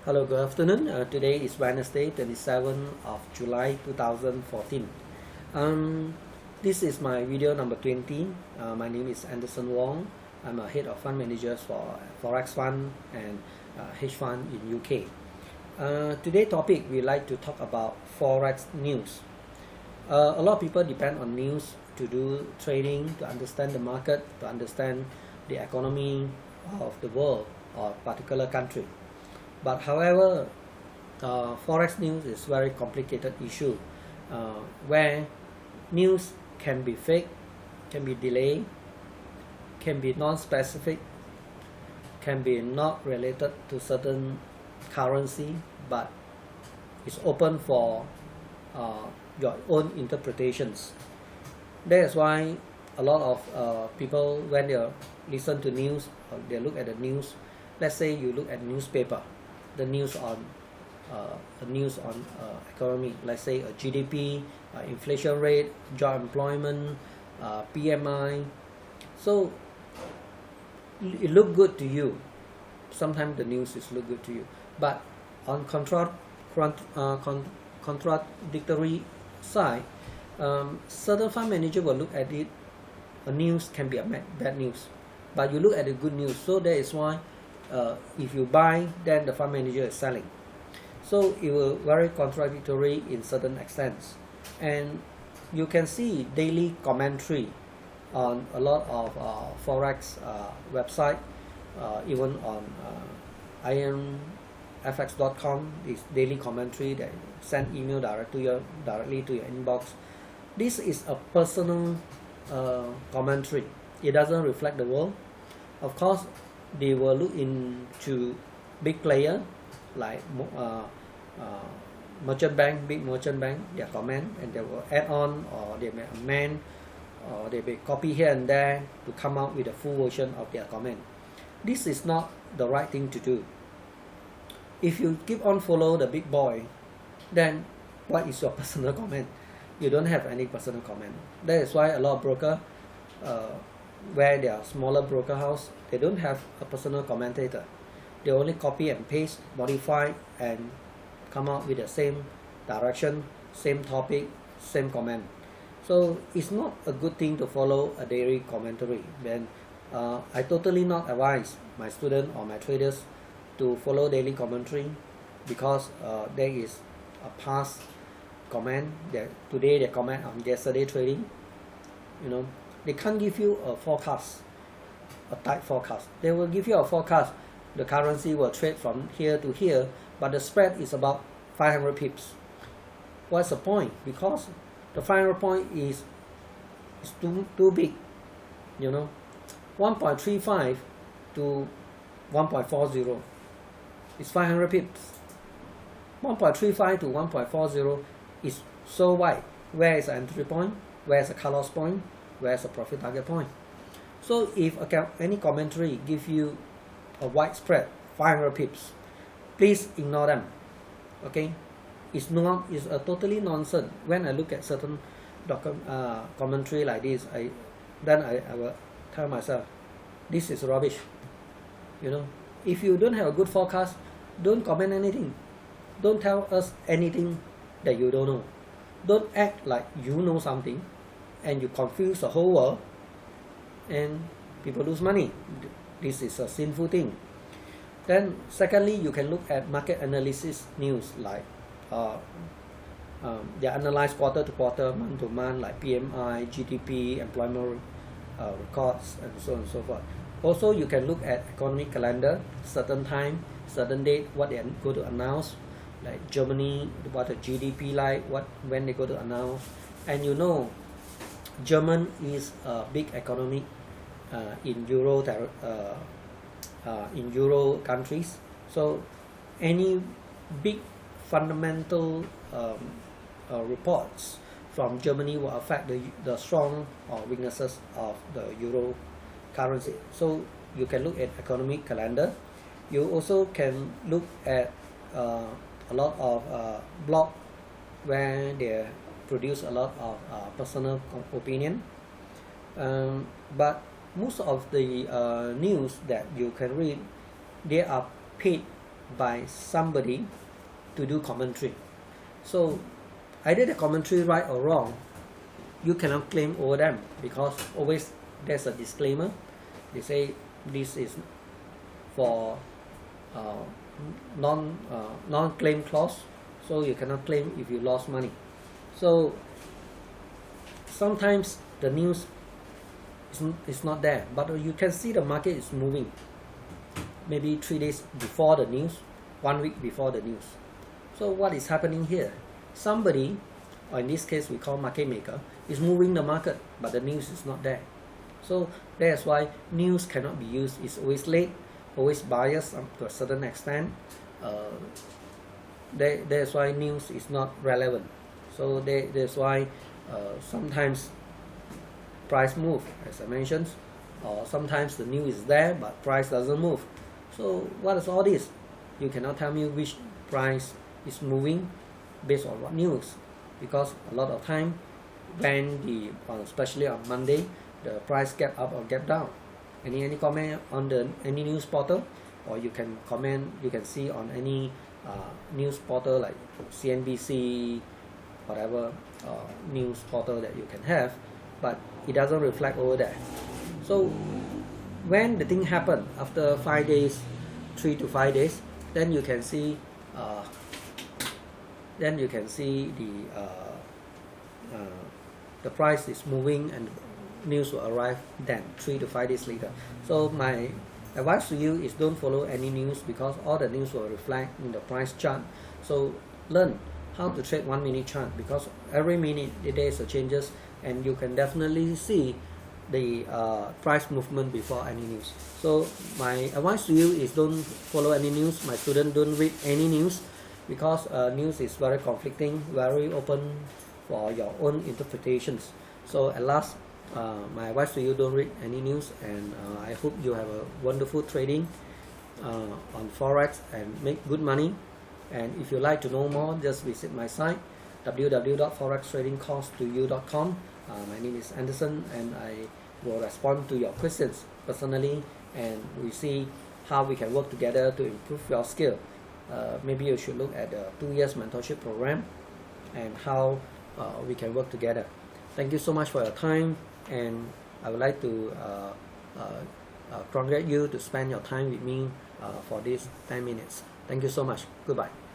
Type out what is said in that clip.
Hello, good afternoon. Today is Wednesday, 27th of July 2014. This is my video number 20. My name is Andeerson Wong. I'm a head of fund managers for Forex fund and hedge fund in UK. Today's topic, we like to talk about Forex news. A lot of people depend on news to do trading, to understand the market, to understand the economy of the world or particular country. But however, Forex news is very complicated issue where news can be fake, can be delayed, can be non-specific, can be not related to certain currency, but it's open for your own interpretations. That's why a lot of people, when they listen to news or they look at the news, let's say you look at newspaper, the news on economy, let's say a GDP, inflation rate, job employment, PMI. So it look good to you. Sometimes the news is look good to you, but on contradictory side, certain fund manager will look at it. A news can be a bad news, but you look at the good news. So that is why if you buy, then the fund manager is selling. So it will very contradictory in certain extents, and you can see daily commentary on a lot of Forex website, even on IronFX.com. Is daily commentary that send email directly to your inbox. This is a personal commentary. It doesn't reflect the world. Of course, they will look into big player like merchant bank, big merchant bank, their comment, and they will add on, or they may amend, or they may copy here and there to come out with a full version of their comment. This is not the right thing to do. If you keep on follow the big boy, then what is your personal comment? You don't have any personal comment. That is why a lot of broker, where they are smaller broker house, they don't have a personal commentator. They only copy and paste, modify, and come out with the same direction, same topic, same comment. So it's not a good thing to follow a daily commentary. Then I totally not advise my students or my traders to follow daily commentary, because there is a past comment that today they comment on yesterday trading. They can't give you a forecast, a tight forecast. They will give you a forecast. The currency will trade from here to here, but the spread is about 500 pips. What's the point? Because the 500 point is too big. 1.35 to 1.40 is 500 pips. 1.35 to 1.40 is so wide. Where is the entry point? Where is the cut-loss point? Where's the profit target point? So if any commentary give you a wide spread, 500 pips, please ignore them. Okay, it's a totally nonsense. When I look at certain commentary like this, I will tell myself, this is rubbish. If you don't have a good forecast, don't comment anything. Don't tell us anything that you don't know. Don't act like you know something and you confuse the whole world, and people lose money. This is a sinful thing. Then secondly, you can look at market analysis news, like they analyze quarter to quarter, month to month, like PMI, GDP, employment records, and so on and so forth. Also, you can look at economic calendar, certain time, certain date, what they are going to announce, like Germany, what the GDP like, when they go to announce. And German is a big economy in Euro countries. So any big fundamental reports from Germany will affect the strong or weaknesses of the Euro currency. So you can look at economic calendar. You also can look at a lot of blog where they produce a lot of personal opinion, but most of the news that you can read, they are paid by somebody to do commentary. So either the commentary right or wrong, you cannot claim over them, because always there's a disclaimer. They say this is for non-claim clause, so you cannot claim if you lost money. So sometimes the news is not there, but you can see the market is moving maybe 3 days before the news, 1 week before the news. So what is happening here? Somebody, or in this case we call market maker, is moving the market, but the news is not there. So that's why news cannot be used. It's always late, always biased to a certain extent. That's why news is not relevant. So that's why sometimes price move, as I mentioned, or sometimes the news is there but price doesn't move. So what is all this? You cannot tell me which price is moving based on what news, because a lot of time when especially on Monday, the price gap up or gap down. Any comment on any news portal, or you can comment, you can see on any news portal like CNBC, whatever news portal that you can have, but it doesn't reflect over there. So when the thing happen after 5 days, 3 to 5 days, then you can see the price is moving and news will arrive then 3 to 5 days later. So my advice to you is don't follow any news, because all the news will reflect in the price chart. So learn how to trade 1 minute chart, because every minute there is a changes, and you can definitely see the price movement before any news. So my advice to you is don't follow any news. My student, don't read any news, because news is very conflicting, very open for your own interpretations. So at last, my advice to you, don't read any news, and I hope you have a wonderful trading on Forex and make good money. And if you like to know more, just visit my site www.forextradingcourse2u.com. My name is Andeerson, and I will respond to your questions personally, and we see how we can work together to improve your skill. Maybe you should look at the 2 years mentorship program and how we can work together. Thank you so much for your time, and I would like to congratulate you to spend your time with me for these 10 minutes. Thank you so much. Goodbye.